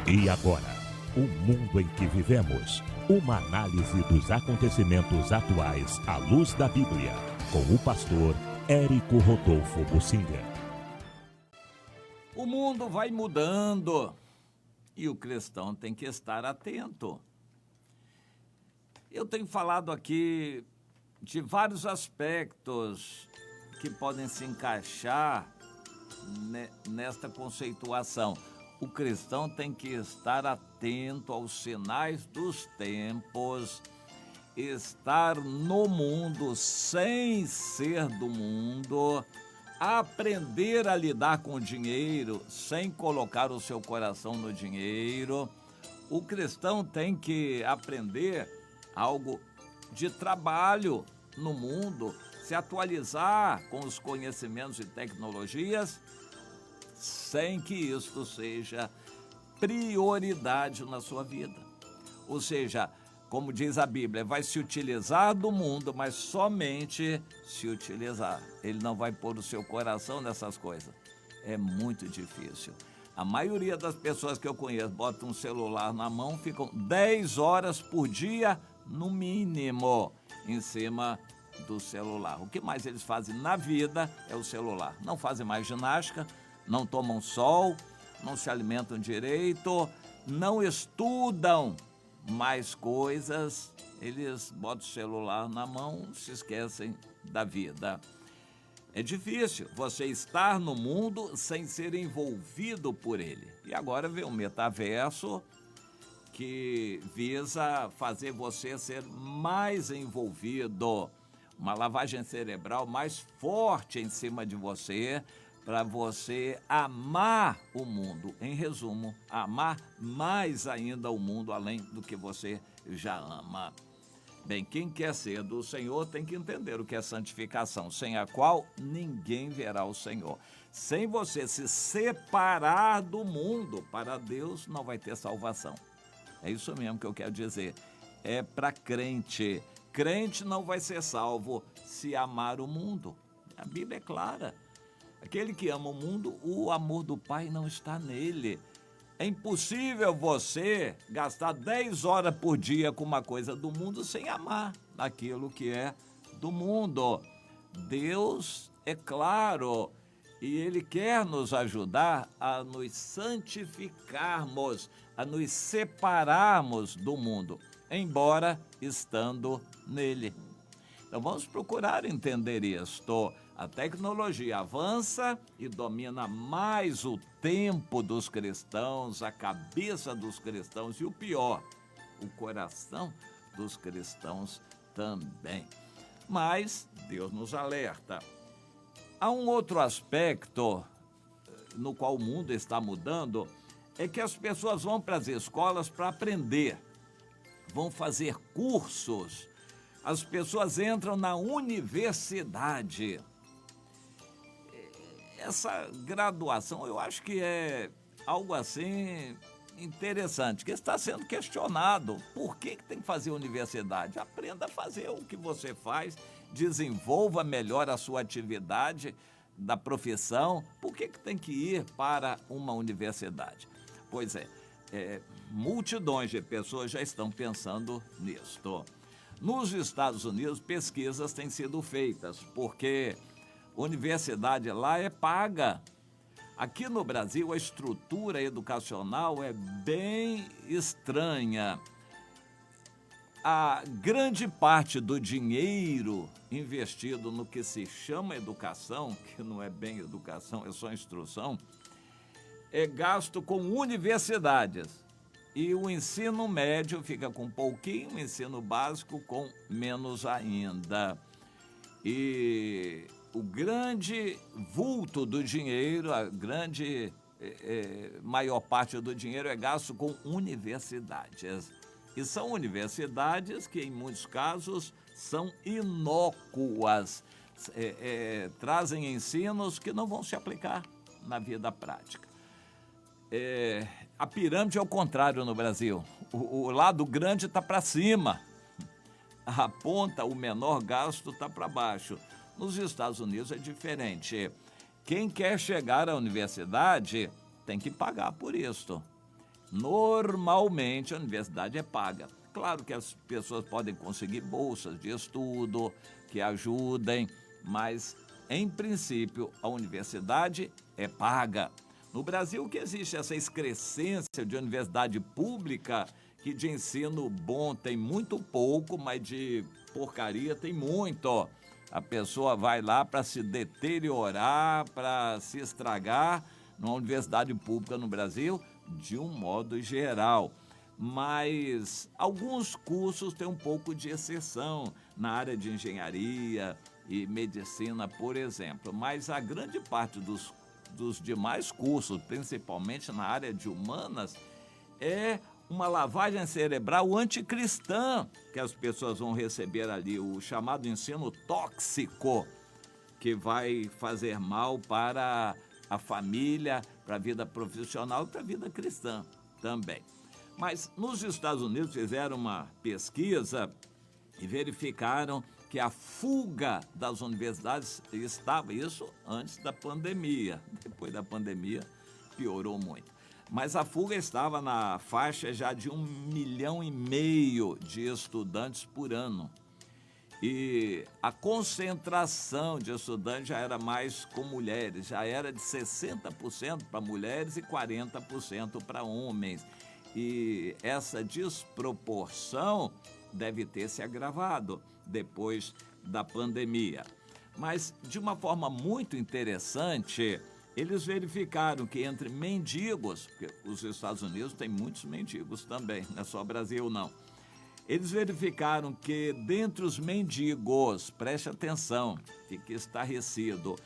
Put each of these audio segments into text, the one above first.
E agora, o mundo em que vivemos. Uma análise dos acontecimentos atuais à luz da Bíblia. Com o pastor Érico Rodolfo Bocinga. O mundo vai mudando e o cristão tem que estar atento. Eu tenho falado aqui de vários aspectos que podem se encaixar nesta conceituação. O cristão tem que estar atento aos sinais dos tempos, estar no mundo sem ser do mundo, aprender a lidar com o dinheiro sem colocar o seu coração no dinheiro. O cristão tem que aprender algo de trabalho no mundo, se atualizar com os conhecimentos e tecnologias, sem que isto seja prioridade na sua vida. Ou seja, como diz a Bíblia, vai se utilizar do mundo, mas somente se utilizar. Ele não vai pôr o seu coração nessas coisas. É muito difícil. A maioria das pessoas que eu conheço botam um celular na mão, ficam 10 horas por dia, no mínimo, em cima do celular. O que mais eles fazem na vida é o celular. Não fazem mais ginástica, não tomam sol, não se alimentam direito, não estudam mais coisas, eles botam o celular na mão, se esquecem da vida. É difícil você estar no mundo sem ser envolvido por ele. E agora vem o metaverso, que visa fazer você ser mais envolvido, uma lavagem cerebral mais forte em cima de você, para você amar o mundo. Em resumo, amar mais ainda o mundo, além do que você já ama. Bem, quem quer ser do Senhor tem que entender o que é santificação, sem a qual ninguém verá o Senhor. Sem você se separar do mundo, para Deus não vai ter salvação. É isso mesmo que eu quero dizer. É para crente. Crente não vai ser salvo se amar o mundo. A Bíblia é clara. Aquele que ama o mundo, o amor do Pai não está nele. É impossível você gastar 10 horas por dia com uma coisa do mundo sem amar aquilo que é do mundo. Deus é claro e Ele quer nos ajudar a nos santificarmos, a nos separarmos do mundo, embora estando nele. Então vamos procurar entender isto. A tecnologia avança e domina mais o tempo dos cristãos, a cabeça dos cristãos e o pior, o coração dos cristãos também. Mas Deus nos alerta. Há um outro aspecto no qual o mundo está mudando, é que as pessoas vão para as escolas para aprender, vão fazer cursos, as pessoas entram na universidade. Essa graduação, eu acho que é algo assim interessante, que está sendo questionado. Por que tem que fazer universidade? Aprenda a fazer o que você faz, desenvolva melhor a sua atividade da profissão. Por que tem que ir para uma universidade? Pois é, multidões de pessoas já estão pensando nisto. Nos Estados Unidos, pesquisas têm sido feitas, porque universidade lá é paga. Aqui no Brasil, a estrutura educacional é bem estranha. A grande parte do dinheiro investido no que se chama educação, que não é bem educação, é só instrução, é gasto com universidades. E o ensino médio fica com pouquinho, o ensino básico com menos ainda. E o grande vulto do dinheiro, a grande maior parte do dinheiro é gasto com universidades. E são universidades que, em muitos casos, são inócuas, trazem ensinos que não vão se aplicar na vida prática. A pirâmide é o contrário no Brasil. O lado grande está para cima. A ponta, o menor gasto, está para baixo. Nos Estados Unidos é diferente. Quem quer chegar à universidade tem que pagar por isso. Normalmente a universidade é paga. Claro que as pessoas podem conseguir bolsas de estudo que ajudem, mas em princípio a universidade é paga. No Brasil que existe essa excrescência de universidade pública, que de ensino bom tem muito pouco, mas de porcaria tem muito. A pessoa vai lá para se deteriorar, para se estragar numa universidade pública no Brasil, de um modo geral. Mas alguns cursos têm um pouco de exceção, na área de engenharia e medicina, por exemplo. Mas a grande parte dos demais cursos, principalmente na área de humanas, é uma lavagem cerebral anticristã que as pessoas vão receber ali, o chamado ensino tóxico, que vai fazer mal para a família, para a vida profissional e para a vida cristã também. Mas nos Estados Unidos fizeram uma pesquisa e verificaram que a fuga das universidades estava, isso antes da pandemia, depois da pandemia piorou muito. Mas a fuga estava na faixa já de 1,5 milhão de estudantes por ano. E a concentração de estudantes já era mais com mulheres, já era de 60% para mulheres e 40% para homens. E essa desproporção deve ter se agravado depois da pandemia. Mas, de uma forma muito interessante, eles verificaram que entre mendigos, porque os Estados Unidos têm muitos mendigos também, não é só Brasil não, eles verificaram que dentre os mendigos, preste atenção, fique estarrecido,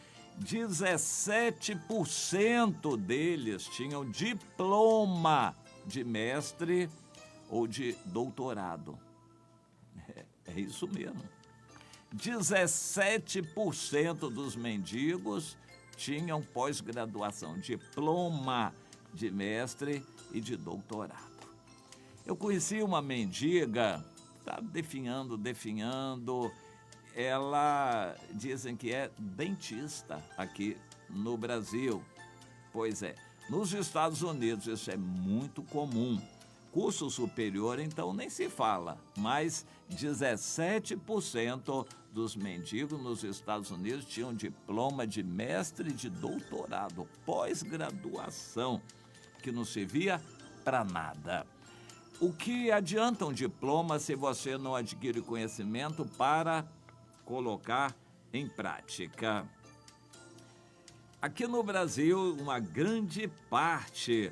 17% deles tinham diploma de mestre ou de doutorado. É isso mesmo. 17% dos mendigos tinham pós-graduação, diploma de mestre e de doutorado. Eu conheci uma mendiga, está definhando, ela dizem que é dentista aqui no Brasil. Pois é, nos Estados Unidos isso é muito comum. Curso superior, então, nem se fala, mas 17% dos mendigos nos Estados Unidos tinham diploma de mestre e de doutorado, pós-graduação, que não servia para nada. O que adianta um diploma se você não adquire conhecimento para colocar em prática? Aqui no Brasil, uma grande parte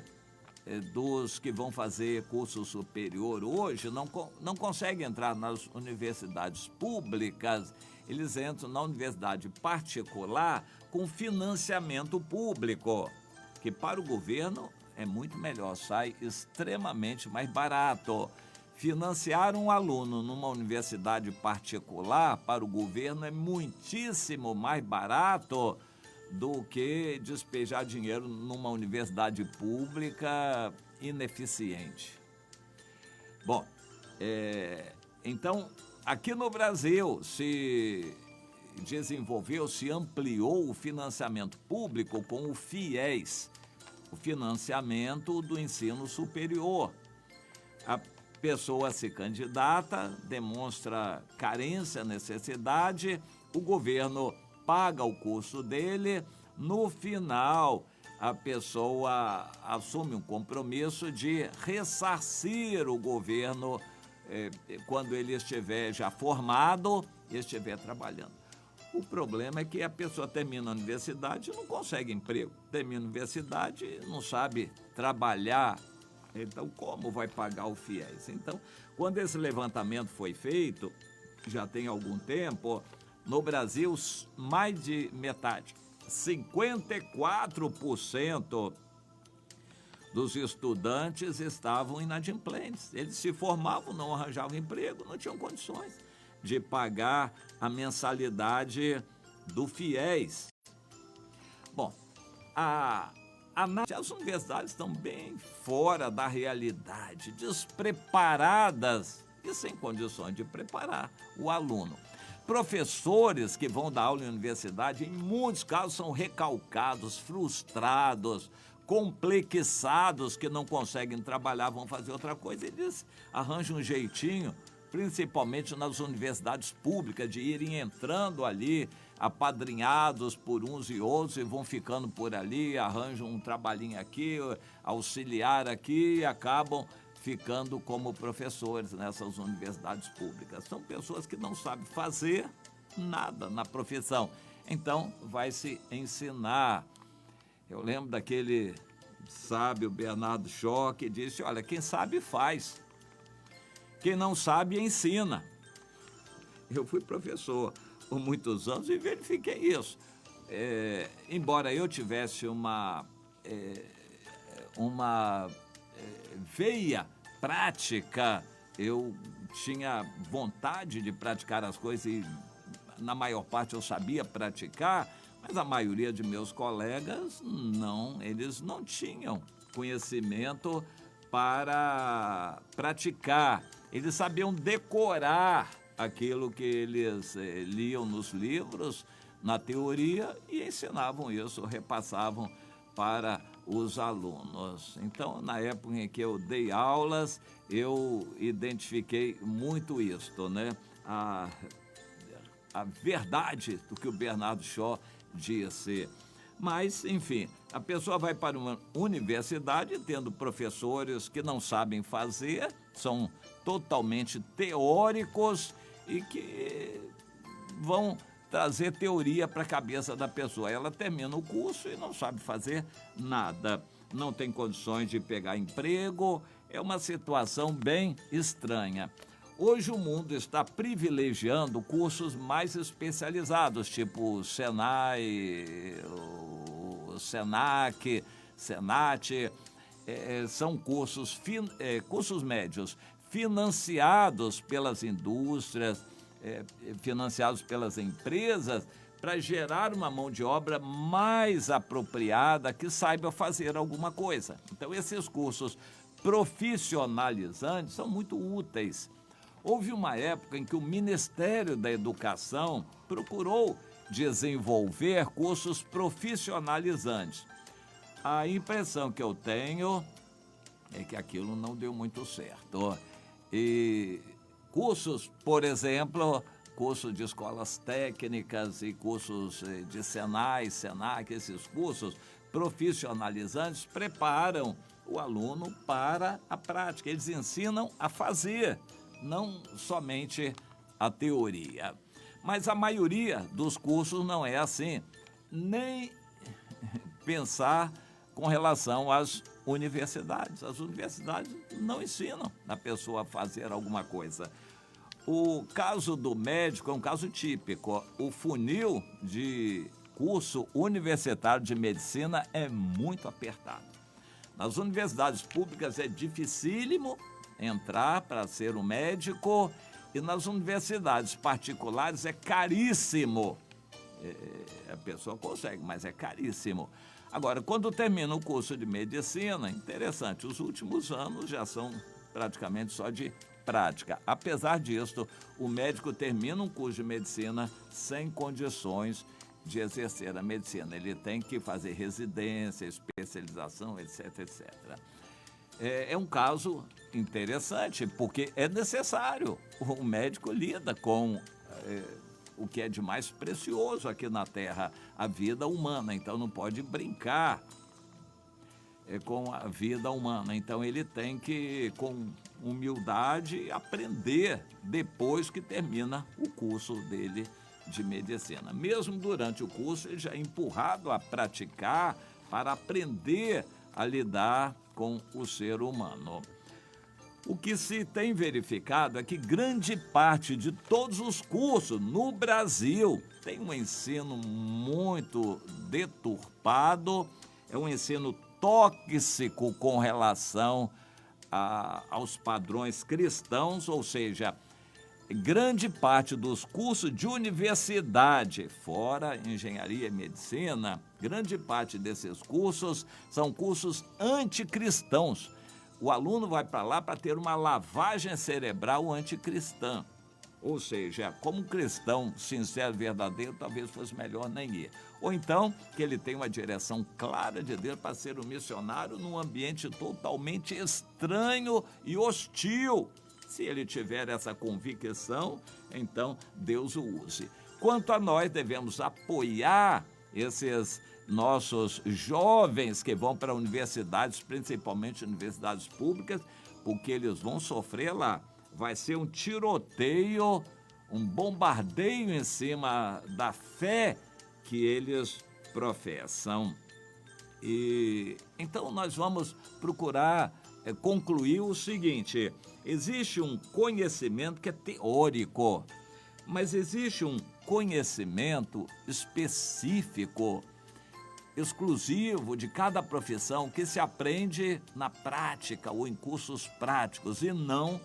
dos que vão fazer curso superior hoje não conseguem entrar nas universidades públicas, eles entram na universidade particular com financiamento público, que para o governo é muito melhor, sai extremamente mais barato. Financiar um aluno numa universidade particular para o governo é muitíssimo mais barato do que despejar dinheiro numa universidade pública ineficiente. Bom, então, aqui no Brasil se desenvolveu, se ampliou o financiamento público com o FIES, o financiamento do ensino superior. A pessoa se candidata, demonstra carência, necessidade, o governo paga o curso dele, no final a pessoa assume um compromisso de ressarcir o governo quando ele estiver já formado e estiver trabalhando. O problema é que a pessoa termina a universidade e não consegue emprego, termina a universidade e não sabe trabalhar, então como vai pagar o FIES? Então, quando esse levantamento foi feito, já tem algum tempo, no Brasil, mais de metade, 54% dos estudantes estavam inadimplentes. Eles se formavam, não arranjavam emprego, não tinham condições de pagar a mensalidade do FIES. Bom, as universidades estão bem fora da realidade, despreparadas e sem condições de preparar o aluno. Professores que vão dar aula em universidade, em muitos casos, são recalcados, frustrados complexados que não conseguem trabalhar, vão fazer outra coisa. Eles arranjam um jeitinho, principalmente nas universidades públicas, de irem entrando ali, apadrinhados por uns e outros, e vão ficando por ali, arranjam um trabalhinho aqui, auxiliar aqui, e acabam ficando como professores nessas universidades públicas. São pessoas que não sabem fazer nada na profissão. Então, vai se ensinar. Eu lembro daquele sábio Bernardo Shaw, que disse, olha, quem sabe faz, quem não sabe ensina. Eu fui professor por muitos anos e verifiquei isso. Embora eu tivesse uma veia prática, eu tinha vontade de praticar as coisas e, na maior parte, eu sabia praticar, mas a maioria de meus colegas, não, eles não tinham conhecimento para praticar. Eles sabiam decorar aquilo que eles liam nos livros, na teoria, e ensinavam isso, repassavam para os alunos. Então, na época em que eu dei aulas, eu identifiquei muito isto, né? A verdade do que o Bernardo Shaw disse. Mas, enfim, a pessoa vai para uma universidade tendo professores que não sabem fazer, são totalmente teóricos e que vão trazer teoria para a cabeça da pessoa. Ela termina o curso e não sabe fazer nada, não tem condições de pegar emprego, é uma situação bem estranha. Hoje o mundo está privilegiando cursos mais especializados, tipo o Senai, o Senac, Senat, são cursos médios, financiados pelas indústrias, financiados pelas empresas, para gerar uma mão de obra mais apropriada que saiba fazer alguma coisa. Então, esses cursos profissionalizantes são muito úteis. Houve uma época em que o Ministério da Educação procurou desenvolver cursos profissionalizantes. A impressão que eu tenho é que aquilo não deu muito certo. E cursos, por exemplo, cursos de escolas técnicas e cursos de Senai, Senac, esses cursos profissionalizantes preparam o aluno para a prática. Eles ensinam a fazer, não somente a teoria. Mas a maioria dos cursos não é assim, nem pensar com relação às universidades. As universidades não ensinam a pessoa a fazer alguma coisa. O caso do médico é um caso típico. O funil de curso universitário de medicina é muito apertado. Nas universidades públicas é dificílimo entrar para ser um médico e nas universidades particulares é caríssimo. A pessoa consegue, mas é caríssimo. Agora, quando termina o curso de medicina, interessante, os últimos anos já são praticamente só de prática. Apesar disso, o médico termina um curso de medicina sem condições de exercer a medicina. Ele tem que fazer residência, especialização, etc, etc. É um caso interessante, porque é necessário. O médico lida com o que é de mais precioso aqui na Terra, a vida humana. Então, não pode brincar com a vida humana. Então, ele tem que, com humildade, aprender depois que termina o curso dele de medicina. Mesmo durante o curso, ele já é empurrado a praticar para aprender a lidar com o ser humano. O que se tem verificado é que grande parte de todos os cursos no Brasil tem um ensino muito deturpado, é um ensino tóxico com relação aos padrões cristãos, ou seja, grande parte dos cursos de universidade, fora engenharia e medicina, grande parte desses cursos são cursos anticristãos. O aluno vai para lá para ter uma lavagem cerebral anticristã. Ou seja, como um cristão sincero e verdadeiro, talvez fosse melhor nem ir. Ou então, que ele tenha uma direção clara de Deus para ser um missionário num ambiente totalmente estranho e hostil. Se ele tiver essa convicção, então Deus o use. Quanto a nós, devemos apoiar esses nossos jovens que vão para universidades, principalmente universidades públicas, porque eles vão sofrer lá. Vai ser um tiroteio, um bombardeio em cima da fé que eles professam. E então nós vamos procurar concluir o seguinte: existe um conhecimento que é teórico, mas existe um conhecimento específico, exclusivo de cada profissão, que se aprende na prática ou em cursos práticos e não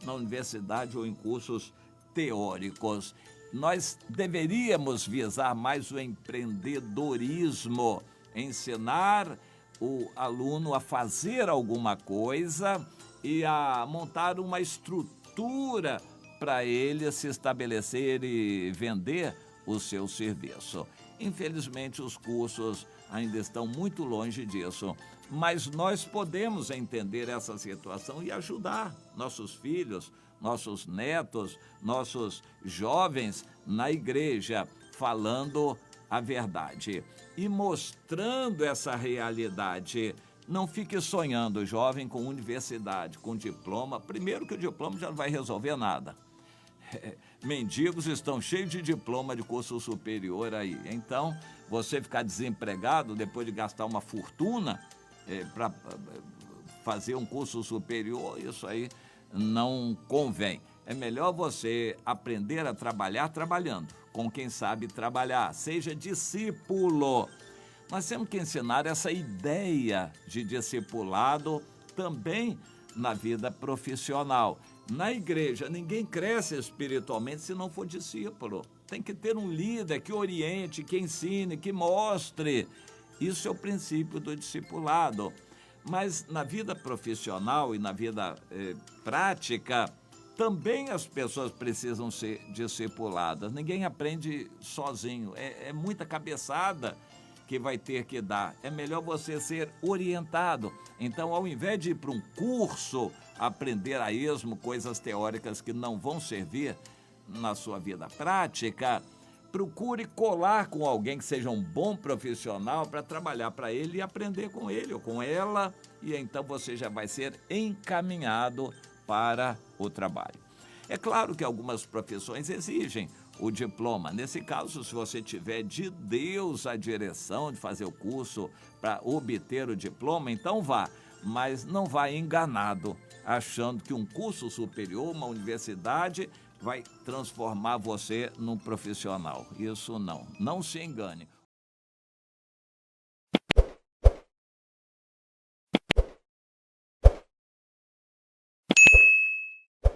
na universidade ou em cursos teóricos. Nós deveríamos visar mais o empreendedorismo, ensinar o aluno a fazer alguma coisa e a montar uma estrutura para ele se estabelecer e vender o seu serviço. Infelizmente, os cursos ainda estão muito longe disso, mas nós podemos entender essa situação e ajudar nossos filhos, nossos netos, nossos jovens na igreja, falando a verdade e mostrando essa realidade. Não fique sonhando, jovem, com universidade, com diploma. Primeiro que o diploma já não vai resolver nada. Mendigos estão cheios de diploma de curso superior aí. Então, você ficar desempregado depois de gastar uma fortuna para fazer um curso superior, isso aí não convém. É melhor você aprender a trabalhar trabalhando, com quem sabe trabalhar. Seja discípulo. Nós temos que ensinar essa ideia de discipulado também na vida profissional. Na igreja, ninguém cresce espiritualmente se não for discípulo. Tem que ter um líder que oriente, que ensine, que mostre. Isso é o princípio do discipulado. Mas na vida profissional e na vida prática, também as pessoas precisam ser discipuladas. Ninguém aprende sozinho. É muita cabeçada que vai ter que dar. É melhor você ser orientado. Então, ao invés de ir para um curso, aprender a esmo coisas teóricas que não vão servir na sua vida prática, procure colar com alguém que seja um bom profissional para trabalhar para ele e aprender com ele ou com ela, e então você já vai ser encaminhado para o trabalho. É claro que algumas profissões exigem o diploma. Nesse caso, se você tiver de Deus a direção de fazer o curso para obter o diploma, então vá. Mas não vá enganado, achando que um curso superior, uma universidade, vai transformar você num profissional. Isso não se engane.